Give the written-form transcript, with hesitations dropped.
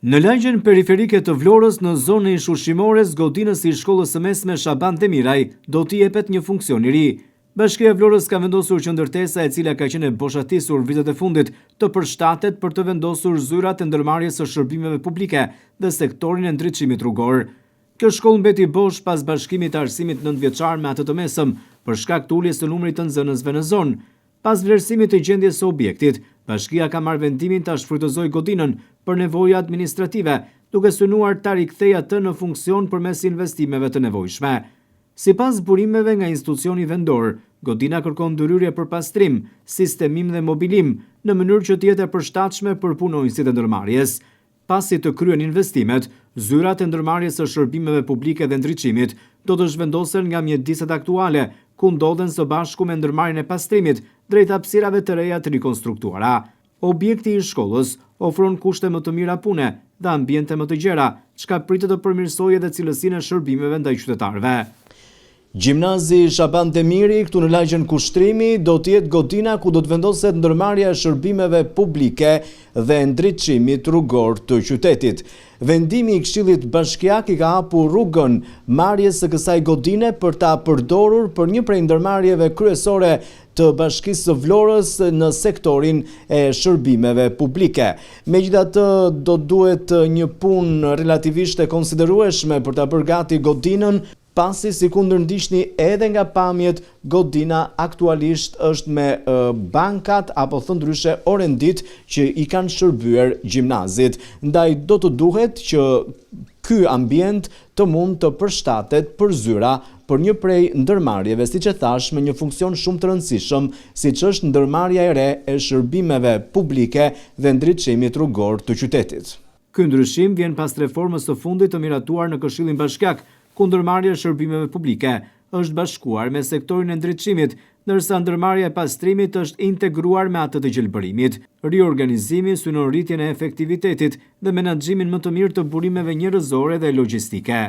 Në lagjen periferike të Vlorës në zonën ushqimore, godinës i shkollës së mesme Shaban Demiraj do t'i jepet një funksion i ri. Bashkia e Vlorës ka vendosur që ndërtesa e cila ka qenë boshatisur vitet e fundit të përshtatet për të vendosur zyrat e ndërmarrjes së shërbimeve publike dhe sektorin e ndriçimit rrugor. Kjo shkollë mbeti bosh pas bashkimit të arsimit 9-vjeçar me atë të mesëm për shkak të uljes së numrit të nxënësve në zonë. Pas vlerësimit të gjendjes së objektit, bashkia ka marrë vendimin ta shfrytëzojë godinën për nevoja administrative, duke synuar ta rikthejë atë në funksion përmes investimeve të nevojshme. Sipas burimeve nga institucioni vendor, godina kërkon ndërhyrje për pastrim, sistemim dhe mobilim në mënyrë që të jetë e përshtatshme për punonjësit e ndërmarrjes. Pasi të kryen investimet, zyrat e ndërmarrjes së shërbimeve publike dhe ndriçimit do të zhvendosen nga mjediset aktuale, ku ndodhen së bashku me ndërmarrjen e pastrimit drejt hapësirave të reja të rikonstruktuara. Objekti i shkollës ofron kushte më të mira pune dhe ambiente më të gjera, çka pritet të përmirësojë edhe cilësinë e shërbimeve ndaj qytetarëve. Gjimnazi Shaban Demiri këtu në lagjen Kushtrimi do të jetë godina ku do të vendoset ndërmarrja e shërbimeve publike dhe ndriçimit rrugor të qytetit. Vendimi i Këshillit Bashkiak i ka hapur rrugën marrjes së kësaj godine për ta përdorur për një prej ndërmarrjeve kryesore të Bashkisë së Vlorës në sektorin e shërbimeve publike. Megjithatë, do duhet një punë relativisht e konsiderueshme për ta bërë gati godinën, pasi si kundër ndishni edhe nga pamjet, godina aktualisht është me bankat apo thëndryshe orendit që i kanë shërbyer gjimnazit. Ndaj do të duhet që ky ambient të mund të përshtatet për zyra për një prej ndërmarrjeve, siç e thash, me një funksion shumë të rëndësishëm, siç është ndërmarrja e re e shërbimeve publike dhe ndriçimit rrugor të qytetit. Ky ndryshim vjen pas reformës së fundit të miratuar në Këshillin Bashkiak, ku ndërmarrja e shërbimeve publike është bashkuar me sektorin e ndriçimit, ndërsa ndërmarrja e pastrimit është integruar me atë të gjelbërimit. Riorganizimi synon rritjen e efektivitetit dhe menaxhimin më të mirë të burimeve njerëzore dhe logjistike.